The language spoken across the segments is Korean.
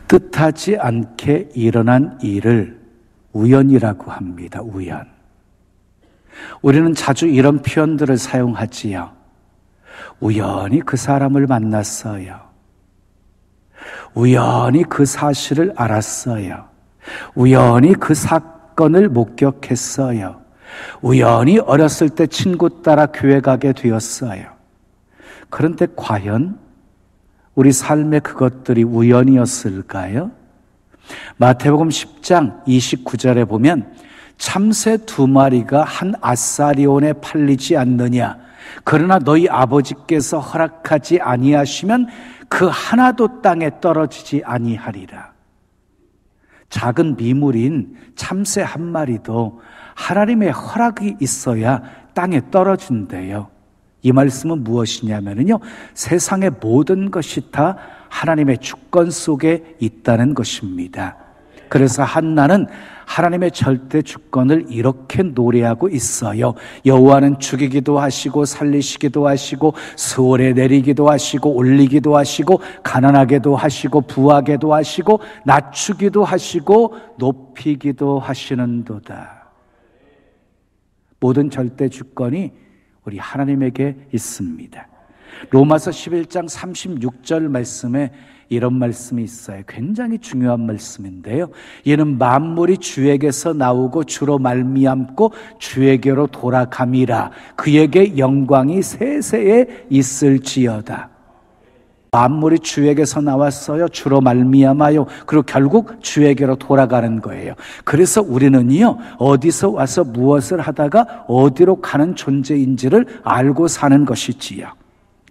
뜻하지 않게 일어난 일을 우연이라고 합니다. 우연. 우리는 자주 이런 표현들을 사용하지요. 우연히 그 사람을 만났어요. 우연히 그 사실을 알았어요. 우연히 그 사건을 목격했어요. 우연히 어렸을 때 친구 따라 교회 가게 되었어요. 그런데 과연 우리 삶의 그것들이 우연이었을까요? 마태복음 10장 29절에 보면 참새 2마리가 한 아사리온에 팔리지 않느냐, 그러나 너희 아버지께서 허락하지 아니하시면 그 하나도 땅에 떨어지지 아니하리라. 작은 미물인 참새 1마리도 하나님의 허락이 있어야 땅에 떨어진대요. 이 말씀은 무엇이냐면요, 세상의 모든 것이 다 하나님의 주권 속에 있다는 것입니다. 그래서 한나는 하나님의 절대 주권을 이렇게 노래하고 있어요. 여호와는 죽이기도 하시고 살리시기도 하시고 수월에 내리기도 하시고 올리기도 하시고 가난하게도 하시고 부하게도 하시고 낮추기도 하시고 높이기도 하시는도다. 모든 절대 주권이 우리 하나님에게 있습니다. 로마서 11장 36절 말씀에 이런 말씀이 있어요. 굉장히 중요한 말씀인데요. 이는 만물이 주에게서 나오고 주로 말미암고 주에게로 돌아감이라. 그에게 영광이 세세에 있을지어다. 만물이 주에게서 나왔어요. 주로 말미암아요. 그리고 결국 주에게로 돌아가는 거예요. 그래서 우리는요, 어디서 와서 무엇을 하다가 어디로 가는 존재인지를 알고 사는 것이지요.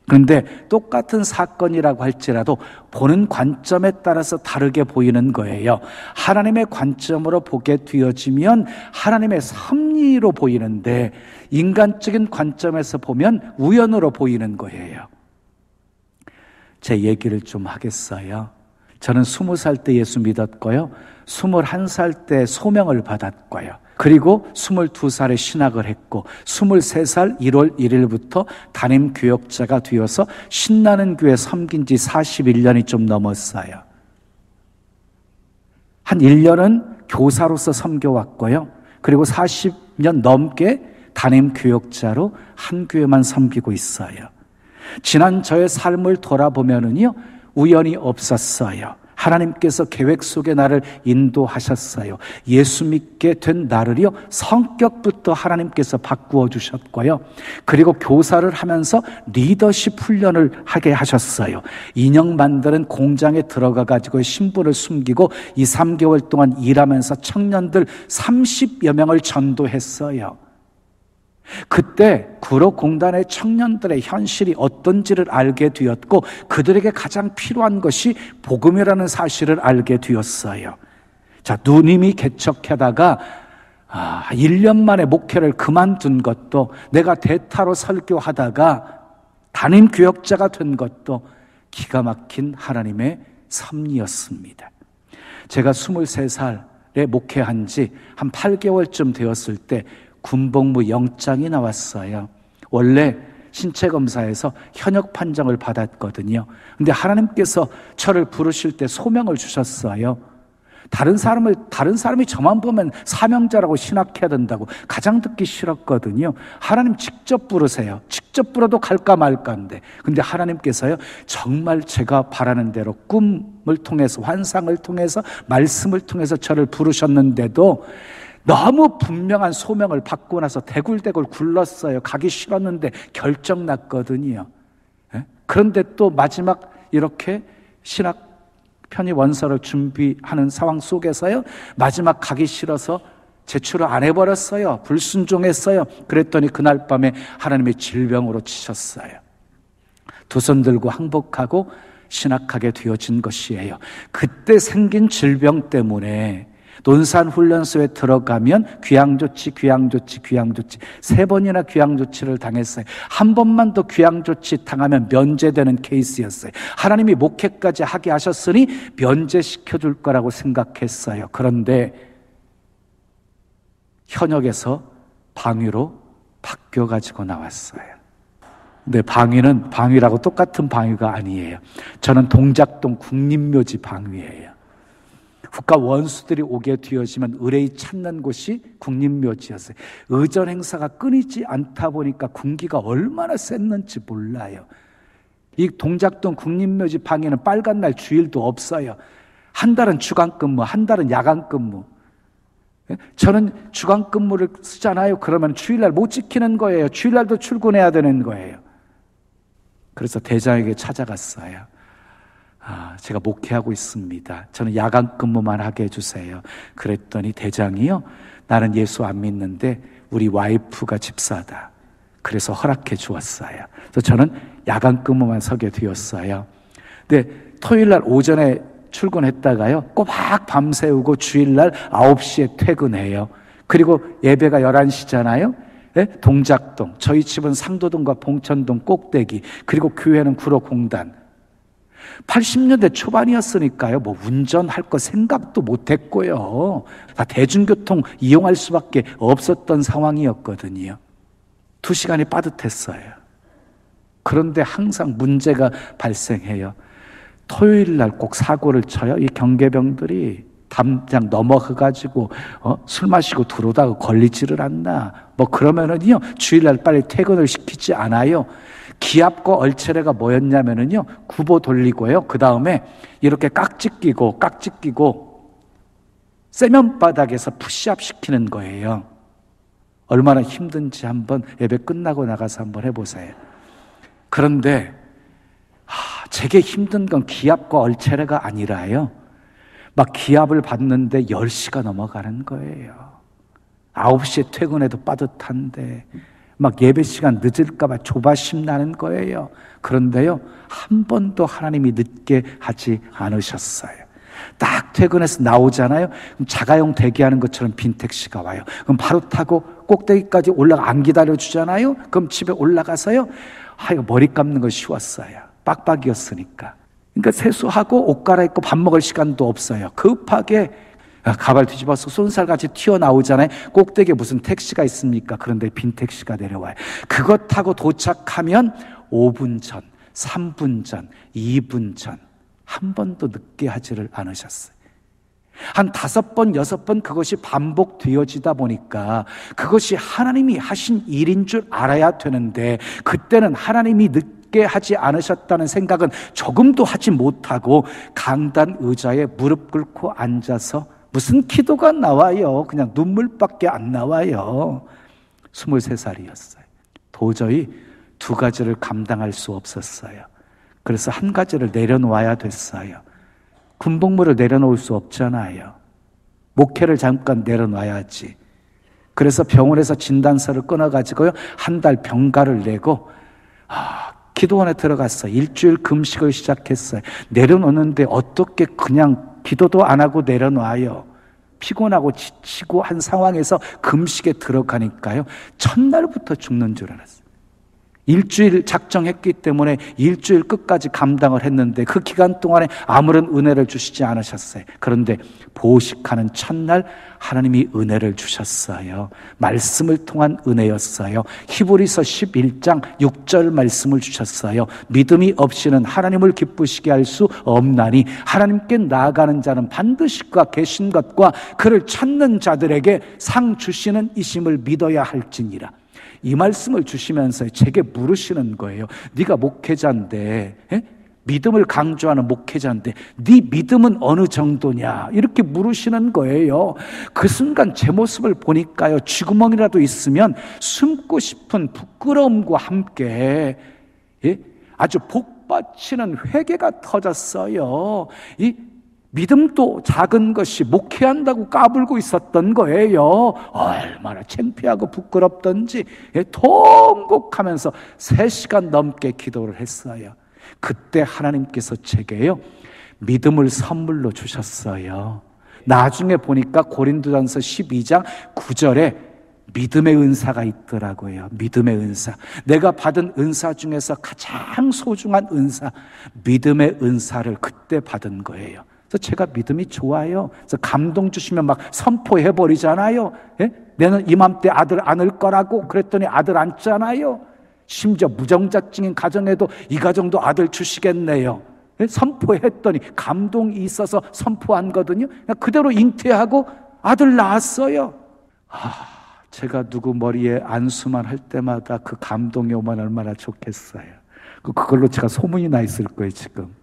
그런데 똑같은 사건이라고 할지라도 보는 관점에 따라서 다르게 보이는 거예요. 하나님의 관점으로 보게 되어지면 하나님의 섭리로 보이는데, 인간적인 관점에서 보면 우연으로 보이는 거예요. 제 얘기를 좀 하겠어요. 저는 20살 때 예수 믿었고요, 21살 때 소명을 받았고요, 그리고 22살에 신학을 했고 23살 1월 1일부터 담임 교역자가 되어서 신나는 교회 섬긴 지 41년이 좀 넘었어요. 한 1년은 교사로서 섬겨왔고요, 그리고 40년 넘게 담임 교역자로 한 교회만 섬기고 있어요. 지난 저의 삶을 돌아보면은요, 우연이 없었어요. 하나님께서 계획 속에 나를 인도하셨어요. 예수 믿게 된 나를요, 성격부터 하나님께서 바꾸어 주셨고요, 그리고 교사를 하면서 리더십 훈련을 하게 하셨어요. 인형 만드는 공장에 들어가 가지고 신분을 숨기고 2-3개월 동안 일하면서 청년들 30여 명을 전도했어요. 그때 구로공단의 청년들의 현실이 어떤지를 알게 되었고, 그들에게 가장 필요한 것이 복음이라는 사실을 알게 되었어요. 자, 누님이 개척하다가 1년 만에 목회를 그만둔 것도, 내가 대타로 설교하다가 담임 교역자가 된 것도 기가 막힌 하나님의 섭리였습니다. 제가 23살에 목회한 지 한 8개월쯤 되었을 때 군복무 영장이 나왔어요. 원래 신체검사에서 현역 판정을 받았거든요. 근데 하나님께서 저를 부르실 때 소명을 주셨어요. 다른 사람이 저만 보면 사명자라고 신학해야 된다고 가장 듣기 싫었거든요. 하나님 직접 부르세요. 직접 불러도 갈까 말까인데, 근데 하나님께서요, 정말 제가 바라는 대로 꿈을 통해서, 환상을 통해서, 말씀을 통해서 저를 부르셨는데도 너무 분명한 소명을 받고 나서 대굴대굴 굴렀어요. 가기 싫었는데 결정 났거든요. 그런데 또 마지막 이렇게 신학 편입 원서를 준비하는 상황 속에서요, 마지막 가기 싫어서 제출을 안 해버렸어요. 불순종했어요. 그랬더니 그날 밤에 하나님의 질병으로 치셨어요. 두 손 들고 항복하고 신학하게 되어진 것이에요. 그때 생긴 질병 때문에 논산훈련소에 들어가면 귀향조치 3번이나 귀향조치를 당했어요. 한 번만 더 귀향조치 당하면 면제되는 케이스였어요. 하나님이 목회까지 하게 하셨으니 면제시켜줄 거라고 생각했어요. 그런데 현역에서 방위로 바뀌어가지고 나왔어요. 근데 방위는 방위라고 똑같은 방위가 아니에요. 저는 동작동 국립묘지 방위예요. 국가 원수들이 오게 되어지면 의뢰이 찾는 곳이 국립묘지였어요. 의전 행사가 끊이지 않다 보니까 군기가 얼마나 셌는지 몰라요. 이 동작동 국립묘지 방에는 빨간 날 주일도 없어요. 한 달은 주간 근무, 한 달은 야간 근무. 저는 주간 근무를 쓰잖아요. 그러면 주일날 못 지키는 거예요. 주일날도 출근해야 되는 거예요. 그래서 대장에게 찾아갔어요. 제가 목회하고 있습니다. 저는 야간 근무만 하게 해주세요. 그랬더니 대장이요, 나는 예수 안 믿는데 우리 와이프가 집사다. 그래서 허락해 주었어요. 그래서 저는 야간 근무만 서게 되었어요. 근데 토요일날 오전에 출근했다가요, 꼬박 밤새우고 주일날 9시에 퇴근해요. 그리고 예배가 11시잖아요. 네? 동작동, 저희 집은 상도동과 봉천동 꼭대기, 그리고 교회는 구로공단. 80년대 초반이었으니까요, 뭐 운전할 거 생각도 못했고요. 다 대중교통 이용할 수밖에 없었던 상황이었거든요. 2시간이 빠듯했어요. 그런데 항상 문제가 발생해요. 토요일 날 꼭 사고를 쳐요. 이 경계병들이 담장 넘어가가지고 술 마시고 들어오다가 걸리지를 않나. 뭐 그러면은요, 주일날 빨리 퇴근을 시키지 않아요. 기압과 얼차례가 뭐였냐면은요, 구보 돌리고요, 그 다음에 이렇게 깍지 끼고 세면바닥에서 푸시업 시키는 거예요. 얼마나 힘든지 한번 예배 끝나고 나가서 한번 해보세요. 그런데 제게 힘든 건 기압과 얼차례가 아니라요, 막 기압을 받는데 10시가 넘어가는 거예요. 9시에 퇴근해도 빠듯한데 막 예배 시간 늦을까 봐 조바심 나는 거예요. 그런데요, 한 번도 하나님이 늦게 하지 않으셨어요. 딱 퇴근해서 나오잖아요. 그럼 자가용 대기하는 것처럼 빈 택시가 와요. 그럼 바로 타고 꼭대기까지 올라가, 안 기다려주잖아요. 그럼 집에 올라가서요, 이거 머리 감는 거 쉬웠어요. 빡빡이었으니까. 그러니까 세수하고 옷 갈아입고 밥 먹을 시간도 없어요. 급하게 가발 뒤집어서 쏜살같이 튀어나오잖아요. 꼭대기에 무슨 택시가 있습니까? 그런데 빈 택시가 내려와요. 그거 타고 도착하면 5분 전, 3분 전, 2분 전, 한 번도 늦게 하지를 않으셨어요. 한 5번, 6번 그것이 반복되어지다 보니까 그것이 하나님이 하신 일인 줄 알아야 되는데, 그때는 하나님이 늦게 하지 않으셨다는 생각은 조금도 하지 못하고 강단 의자에 무릎 꿇고 앉아서 무슨 기도가 나와요. 그냥 눈물밖에 안 나와요. 23살이었어요. 도저히 2가지를 감당할 수 없었어요. 그래서 1가지를 내려놓아야 됐어요. 군복무를 내려놓을 수 없잖아요. 목회를 잠깐 내려놔야지. 그래서 병원에서 진단서를 끊어가지고요, 1달 병가를 내고 기도원에 들어갔어요. 일주일 금식을 시작했어요. 내려놓는데 어떻게 그냥 기도도 안 하고 내려놔요. 피곤하고 지치고 한 상황에서 금식에 들어가니까요, 첫날부터 죽는 줄 알았어요. 일주일 작정했기 때문에 일주일 끝까지 감당을 했는데 그 기간 동안에 아무런 은혜를 주시지 않으셨어요. 그런데 보식하는 첫날 하나님이 은혜를 주셨어요. 말씀을 통한 은혜였어요. 히브리서 11장 6절 말씀을 주셨어요. 믿음이 없이는 하나님을 기쁘시게 할 수 없나니 하나님께 나아가는 자는 반드시 그가 계신 것과 그를 찾는 자들에게 상 주시는 이심을 믿어야 할지니라. 이 말씀을 주시면서 제게 물으시는 거예요. 네가 목회자인데, 믿음을 강조하는 목회자인데 네 믿음은 어느 정도냐, 이렇게 물으시는 거예요. 그 순간 제 모습을 보니까요, 쥐구멍이라도 있으면 숨고 싶은 부끄러움과 함께 아주 복받치는 회개가 터졌어요. 이 믿음도 작은 것이 목회한다고 까불고 있었던 거예요. 얼마나 창피하고 부끄럽던지 통곡하면서 3시간 넘게 기도를 했어요. 그때 하나님께서 제게요, 믿음을 선물로 주셨어요. 나중에 보니까 고린도전서 12장 9절에 믿음의 은사가 있더라고요. 믿음의 은사. 내가 받은 은사 중에서 가장 소중한 은사, 믿음의 은사를 그때 받은 거예요. 그래서 제가 믿음이 좋아요. 그래서 감동 주시면 막 선포해버리잖아요. 내는 이맘때 아들 안을 거라고 그랬더니 아들 안잖아요. 심지어 무정자증인 가정에도 이 가정도 아들 주시겠네요. 선포했더니 감동이 있어서 선포한 거거든요. 그대로 잉태하고 아들 낳았어요. 제가 누구 머리에 안수만 할 때마다 그 감동이 오면 얼마나 좋겠어요. 그걸로 제가 소문이 나 있을 거예요, 지금.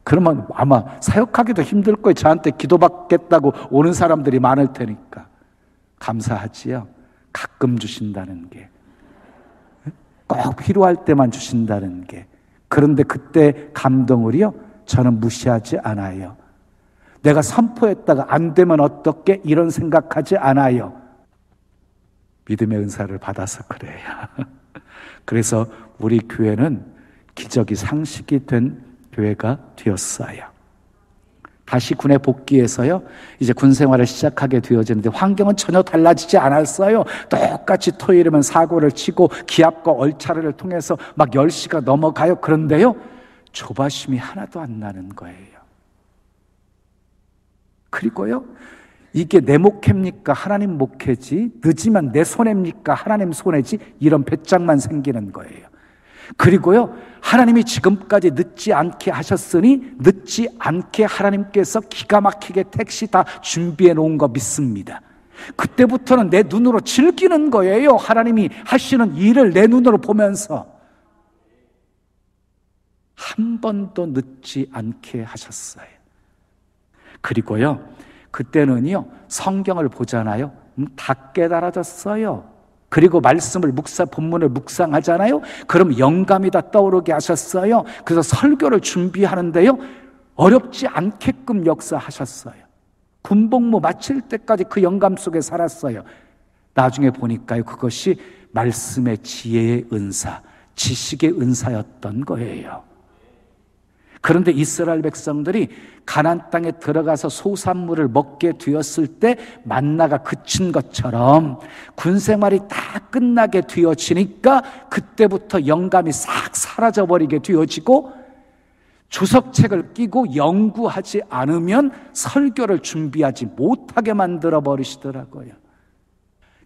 그러면 아마 사역하기도 힘들 거예요. 저한테 기도받겠다고 오는 사람들이 많을 테니까. 감사하지요. 가끔 주신다는 게. 꼭 필요할 때만 주신다는 게. 그런데 그때 감동을요, 저는 무시하지 않아요. 내가 선포했다가 안 되면 어떻게 이런 생각하지 않아요. 믿음의 은사를 받아서 그래요. 그래서 우리 교회는 기적이 상식이 된 교회가 되었어요. 다시 군에 복귀해서요, 이제 군 생활을 시작하게 되어지는데 환경은 전혀 달라지지 않았어요. 똑같이 토요일이면 사고를 치고 기압과 얼차례를 통해서 막 10시가 넘어가요. 그런데요, 조바심이 하나도 안 나는 거예요. 그리고요, 이게 내 목회입니까? 하나님 목회지? 늦으면 내 손해입니까? 하나님 손해지? 이런 배짱만 생기는 거예요. 그리고요, 하나님이 지금까지 늦지 않게 하셨으니 늦지 않게 하나님께서 기가 막히게 택시 다 준비해 놓은 거 믿습니다. 그때부터는 내 눈으로 즐기는 거예요. 하나님이 하시는 일을 내 눈으로 보면서. 한 번도 늦지 않게 하셨어요. 그리고요, 그때는요, 성경을 보잖아요. 다 깨달아졌어요. 그리고 말씀을 본문을 묵상하잖아요. 그럼 영감이 다 떠오르게 하셨어요. 그래서 설교를 준비하는데요, 어렵지 않게끔 역사하셨어요. 군복무 마칠 때까지 그 영감 속에 살았어요. 나중에 보니까요, 그것이 말씀의 지혜의 은사, 지식의 은사였던 거예요. 그런데 이스라엘 백성들이 가나안 땅에 들어가서 소산물을 먹게 되었을 때 만나가 그친 것처럼 군생활이 다 끝나게 되어지니까 그때부터 영감이 싹 사라져버리게 되어지고 주석책을 끼고 연구하지 않으면 설교를 준비하지 못하게 만들어 버리시더라고요.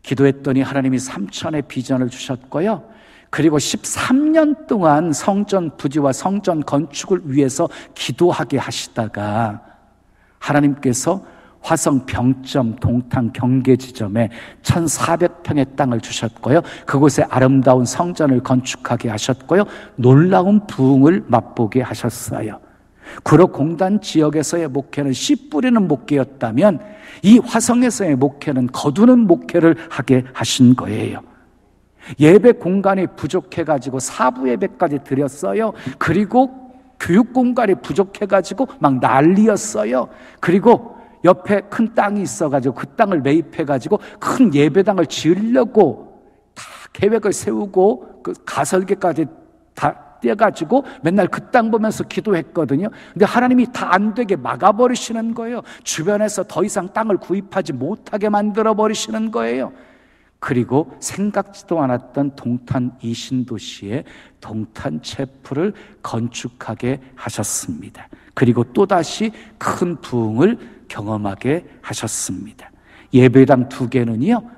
기도했더니 하나님이 3천의 비전을 주셨고요. 그리고 13년 동안 성전 부지와 성전 건축을 위해서 기도하게 하시다가 하나님께서 화성 병점 동탄 경계 지점에 1,400평의 땅을 주셨고요. 그곳에 아름다운 성전을 건축하게 하셨고요. 놀라운 부흥을 맛보게 하셨어요. 구로공단 지역에서의 목회는 씨 뿌리는 목회였다면 이 화성에서의 목회는 거두는 목회를 하게 하신 거예요. 예배 공간이 부족해가지고 사부 예배까지 드렸어요. 그리고 교육 공간이 부족해가지고 막 난리였어요. 그리고 옆에 큰 땅이 있어가지고 그 땅을 매입해가지고 큰 예배당을 지으려고 다 계획을 세우고 그 가설계까지 다 떼가지고 맨날 그 땅 보면서 기도했거든요. 근데 하나님이 다 안 되게 막아버리시는 거예요. 주변에서 더 이상 땅을 구입하지 못하게 만들어버리시는 거예요. 그리고 생각지도 않았던 동탄 이신도시에 동탄 체프를 건축하게 하셨습니다. 그리고 또다시 큰 부흥을 경험하게 하셨습니다. 예배당 2개는요,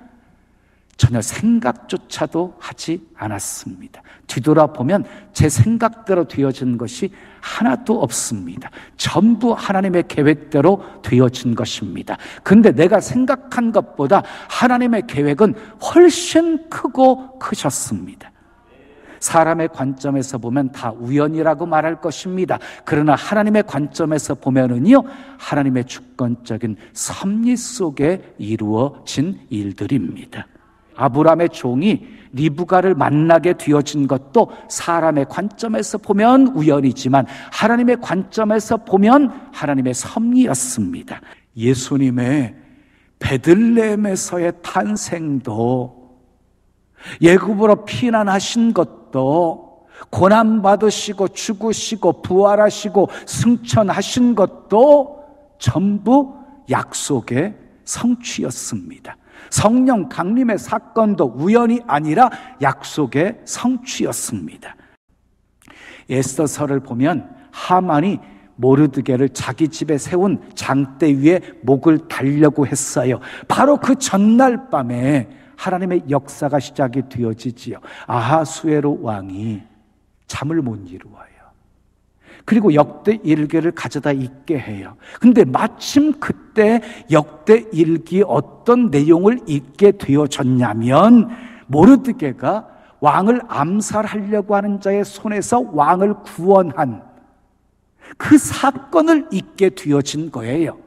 전혀 생각조차도 하지 않았습니다. 뒤돌아보면 제 생각대로 되어진 것이 하나도 없습니다. 전부 하나님의 계획대로 되어진 것입니다. 근데 내가 생각한 것보다 하나님의 계획은 훨씬 크고 크셨습니다. 사람의 관점에서 보면 다 우연이라고 말할 것입니다. 그러나 하나님의 관점에서 보면은요, 하나님의 주권적인 섭리 속에 이루어진 일들입니다. 아브라함의 종이 리브가를 만나게 되어진 것도 사람의 관점에서 보면 우연이지만 하나님의 관점에서 보면 하나님의 섭리였습니다. 예수님의 베들레헴에서의 탄생도, 애굽으로 피난하신 것도, 고난받으시고 죽으시고 부활하시고 승천하신 것도 전부 약속의 성취였습니다. 성령 강림의 사건도 우연이 아니라 약속의 성취였습니다. 에스더서를 보면 하만이 모르드게를 자기 집에 세운 장대 위에 목을 달려고 했어요. 바로 그 전날 밤에 하나님의 역사가 시작이 되어지지요. 아하수에로 왕이 잠을 못 이루어요. 그리고 역대 일기를 가져다 읽게 해요. 근데 마침 그때 역대 일기 어떤 내용을 읽게 되어졌냐면 모르드게가 왕을 암살하려고 하는 자의 손에서 왕을 구원한 그 사건을 읽게 되어진 거예요.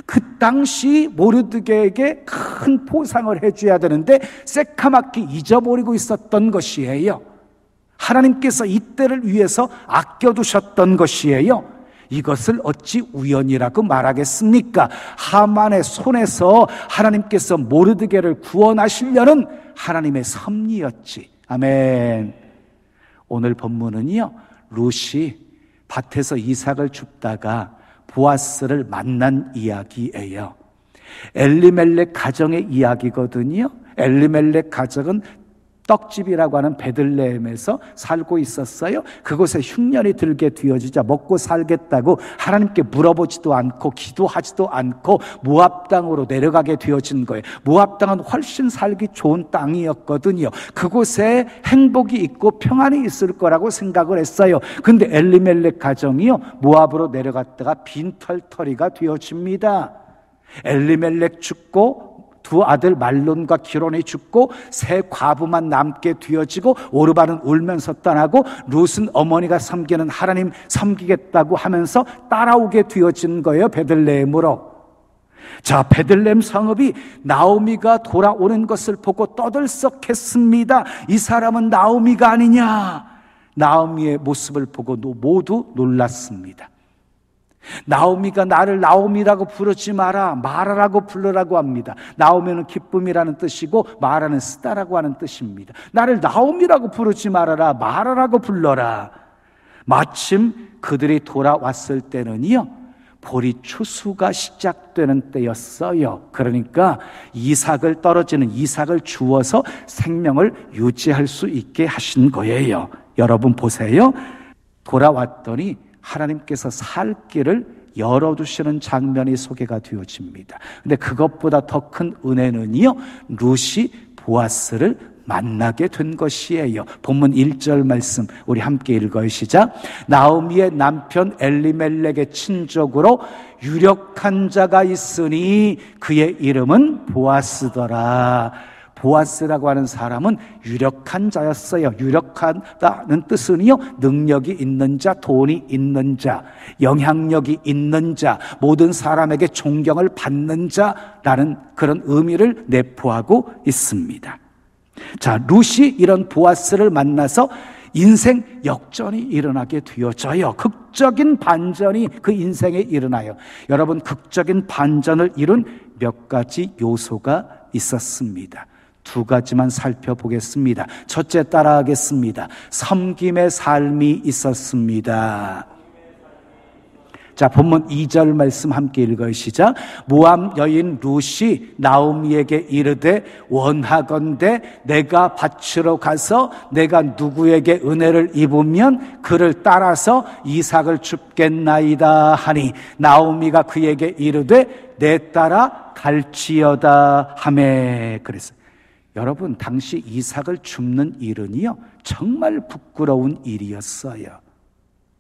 그 당시 모르드게에게 큰 보상을 해줘야 되는데 새카맣게 잊어버리고 있었던 것이에요. 하나님께서 이때를 위해서 아껴두셨던 것이에요. 이것을 어찌 우연이라고 말하겠습니까? 하만의 손에서 하나님께서 모르드게를 구원하시려는 하나님의 섭리였지. 아멘. 오늘 본문은요, 룻이 밭에서 이삭을 줍다가 보아스를 만난 이야기예요. 엘리멜렉 가정의 이야기거든요. 엘리멜렉 가정은 떡집이라고 하는 베들레헴에서 살고 있었어요. 그곳에 흉년이 들게 되어지자 먹고 살겠다고 하나님께 물어보지도 않고 기도하지도 않고 모압 땅으로 내려가게 되어진 거예요. 모압 땅은 훨씬 살기 좋은 땅이었거든요. 그곳에 행복이 있고 평안이 있을 거라고 생각을 했어요. 근데 엘리멜렉 가정이요, 모압으로 내려갔다가 빈털터리가 되어집니다. 엘리멜렉 죽고 두 아들 말론과 기론이 죽고 세 과부만 남게 되어지고 오르반은 울면서 떠나고 룻은 어머니가 섬기는 하나님 섬기겠다고 하면서 따라오게 되어진 거예요. 베들레헴으로. 자, 베들레헴 성읍이 나오미가 돌아오는 것을 보고 떠들썩했습니다. 이 사람은 나오미가 아니냐. 나오미의 모습을 보고 모두 놀랐습니다. 나오미가 나를 나오미라고 부르지 마라, 마라라고 부르라고 합니다. 나오미는 기쁨이라는 뜻이고 마라는 쓰다라고 하는 뜻입니다. 나를 나오미라고 부르지 말아라, 마라라고 불러라. 마침 그들이 돌아왔을 때는요, 보리 추수가 시작되는 때였어요. 그러니까 떨어지는 이삭을 주어서 생명을 유지할 수 있게 하신 거예요. 여러분 보세요. 돌아왔더니 하나님께서 살 길을 열어두시는 장면이 소개가 되어집니다. 근데 그것보다 더 큰 은혜는요, 룻이 보아스를 만나게 된 것이에요. 본문 1절 말씀 우리 함께 읽어요. 시작. 나오미의 남편 엘리멜렉의 친족으로 유력한 자가 있으니 그의 이름은 보아스더라. 보아스라고 하는 사람은 유력한 자였어요. 유력하다는 뜻은요, 능력이 있는 자, 돈이 있는 자, 영향력이 있는 자, 모든 사람에게 존경을 받는 자라는 그런 의미를 내포하고 있습니다. 자, 룻이 이런 보아스를 만나서 인생 역전이 일어나게 되어져요. 극적인 반전이 그 인생에 일어나요. 여러분, 극적인 반전을 이룬 몇 가지 요소가 있었습니다. 두 가지만 살펴보겠습니다. 첫째 따라하겠습니다. 섬김의 삶이 있었습니다. 자, 본문 2절 말씀 함께 읽어요. 시작. 모압 여인 룻이 나오미에게 이르되 원하건대 내가 밭으로 가서 내가 누구에게 은혜를 입으면 그를 따라서 이삭을 줍겠나이다 하니 나오미가 그에게 이르되 내 따라 갈지어다 하매. 그랬어요. 여러분, 당시 이삭을 줍는 일은요, 정말 부끄러운 일이었어요.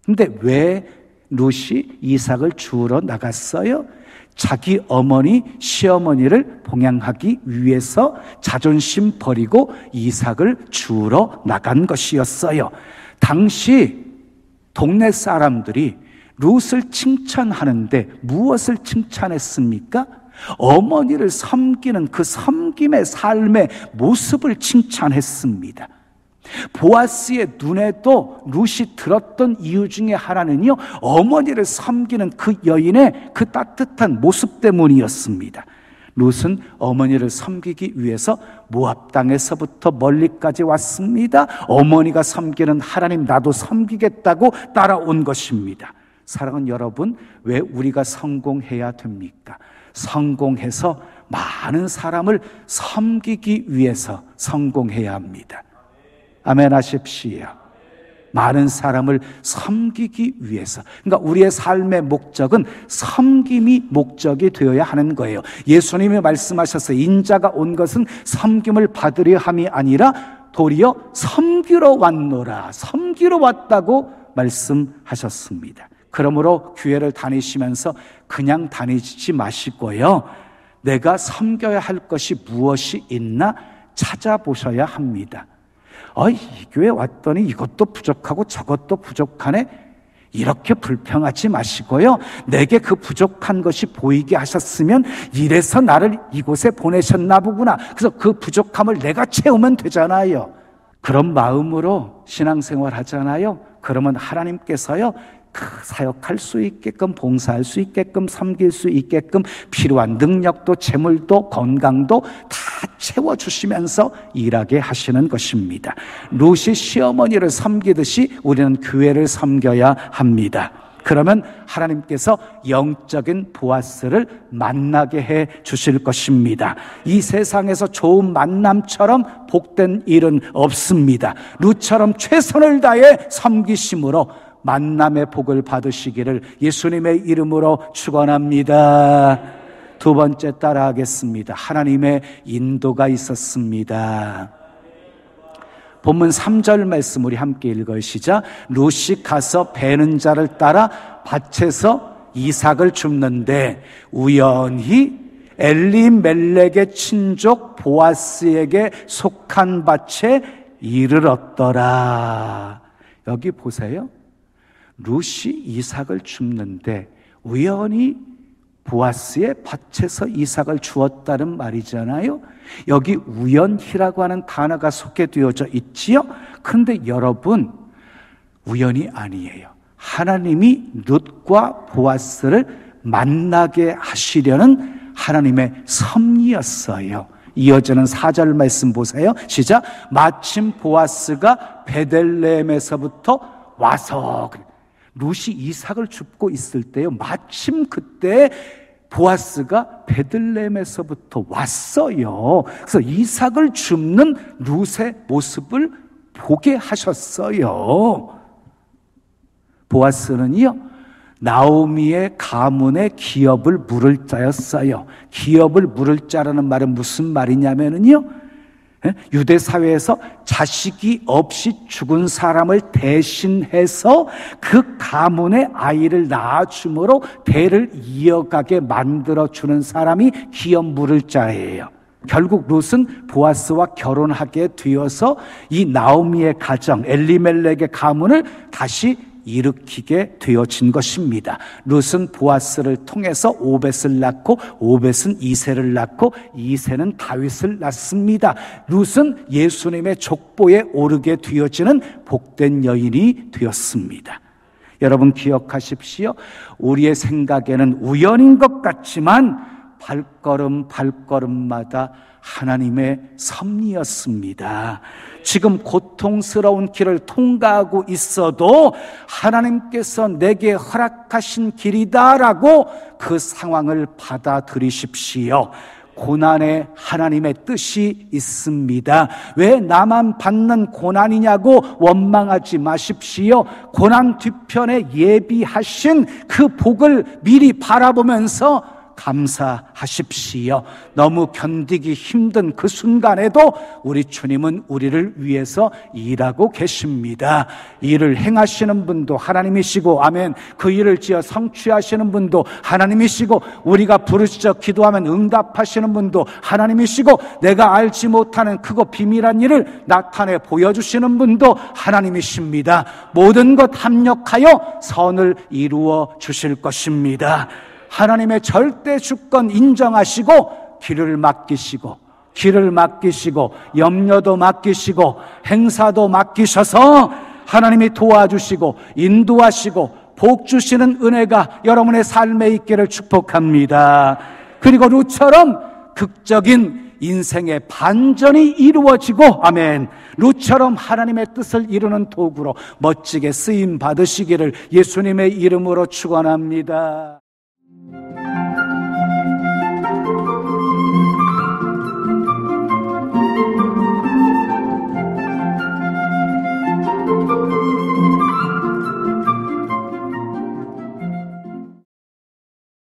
근데 왜 룻이 이삭을 주우러 나갔어요? 자기 어머니, 시어머니를 봉양하기 위해서 자존심 버리고 이삭을 주우러 나간 것이었어요. 당시 동네 사람들이 룻을 칭찬하는데 무엇을 칭찬했습니까? 어머니를 섬기는 그 섬김의 삶의 모습을 칭찬했습니다. 보아스의 눈에도 룻이 들었던 이유 중에 하나는요, 어머니를 섬기는 그 여인의 그 따뜻한 모습 때문이었습니다. 룻은 어머니를 섬기기 위해서 모압 땅에서부터 멀리까지 왔습니다. 어머니가 섬기는 하나님, 나도 섬기겠다고 따라온 것입니다. 사랑하는 여러분, 왜 우리가 성공해야 됩니까? 성공해서 많은 사람을 섬기기 위해서 성공해야 합니다. 아멘 하십시오. 많은 사람을 섬기기 위해서. 그러니까 우리의 삶의 목적은 섬김이 목적이 되어야 하는 거예요. 예수님이 말씀하셨어요. 인자가 온 것은 섬김을 받으려 함이 아니라 도리어 섬기러 왔노라. 섬기러 왔다고 말씀하셨습니다. 그러므로 교회를 다니시면서 그냥 다니지 마시고요, 내가 섬겨야 할 것이 무엇이 있나 찾아보셔야 합니다. 이 교회 왔더니 이것도 부족하고 저것도 부족하네, 이렇게 불평하지 마시고요, 내게 그 부족한 것이 보이게 하셨으면 이래서 나를 이곳에 보내셨나 보구나, 그래서 그 부족함을 내가 채우면 되잖아요. 그런 마음으로 신앙생활 하잖아요. 그러면 하나님께서요, 사역할 수 있게끔, 봉사할 수 있게끔, 섬길 수 있게끔 필요한 능력도 재물도 건강도 다 채워주시면서 일하게 하시는 것입니다. 룻이 시어머니를 섬기듯이 우리는 교회를 섬겨야 합니다. 그러면 하나님께서 영적인 보아스를 만나게 해 주실 것입니다. 이 세상에서 좋은 만남처럼 복된 일은 없습니다. 룻처럼 최선을 다해 섬기심으로 만남의 복을 받으시기를 예수님의 이름으로 축원합니다. 두 번째 따라하겠습니다. 하나님의 인도가 있었습니다. 본문 3절 말씀 우리 함께 읽으시자. 룻이 가서 베는 자를 따라 밭에서 이삭을 줍는데 우연히 엘리멜렉의 친족 보아스에게 속한 밭에 이르렀더라. 여기 보세요. 룻이 이삭을 줍는데 우연히 보아스의 밭에서 이삭을 주었다는 말이잖아요. 여기 우연히라고 하는 단어가 소개되어져 있지요. 그런데 여러분, 우연이 아니에요. 하나님이 룻과 보아스를 만나게 하시려는 하나님의 섭리였어요. 이어지는 4절 말씀 보세요. 시작. 마침 보아스가 베들레헴에서부터 와서, 룻이 이삭을 줍고 있을 때요, 마침 그때 보아스가 베들레헴에서부터 왔어요. 그래서 이삭을 줍는 룻의 모습을 보게 하셨어요. 보아스는요, 나오미의 가문의 기업을 물을 자였어요. 기업을 물을 자라는 말은 무슨 말이냐면요, 유대 사회에서 자식이 없이 죽은 사람을 대신해서 그 가문의 아이를 낳아줌으로 대를 이어가게 만들어주는 사람이 기업 물을 자예요. 결국 룻은 보아스와 결혼하게 되어서 이 나오미의 가정, 엘리멜렉의 가문을 다시 일으키게 되어진 것입니다. 룻은 보아스를 통해서 오벳을 낳고 오벳은 이새를 낳고 이새는 다윗을 낳습니다. 룻은 예수님의 족보에 오르게 되어지는 복된 여인이 되었습니다. 여러분 기억하십시오. 우리의 생각에는 우연인 것 같지만 발걸음 발걸음마다 하나님의 섭리였습니다. 지금 고통스러운 길을 통과하고 있어도 하나님께서 내게 허락하신 길이다라고 그 상황을 받아들이십시오. 고난에 하나님의 뜻이 있습니다. 왜 나만 받는 고난이냐고 원망하지 마십시오. 고난 뒤편에 예비하신 그 복을 미리 바라보면서 감사하십시오. 너무 견디기 힘든 그 순간에도 우리 주님은 우리를 위해서 일하고 계십니다. 일을 행하시는 분도 하나님이시고, 아멘, 그 일을 지어 성취하시는 분도 하나님이시고, 우리가 부르짖어 기도하면 응답하시는 분도 하나님이시고, 내가 알지 못하는 크고 비밀한 일을 나타내 보여주시는 분도 하나님이십니다. 모든 것 합력하여 선을 이루어 주실 것입니다. 하나님의 절대 주권 인정하시고 길을 맡기시고 염려도 맡기시고 행사도 맡기셔서 하나님이 도와주시고 인도하시고 복 주시는 은혜가 여러분의 삶에 있기를 축복합니다. 그리고 룻처럼 극적인 인생의 반전이 이루어지고, 아멘, 룻처럼 하나님의 뜻을 이루는 도구로 멋지게 쓰임 받으시기를 예수님의 이름으로 축원합니다.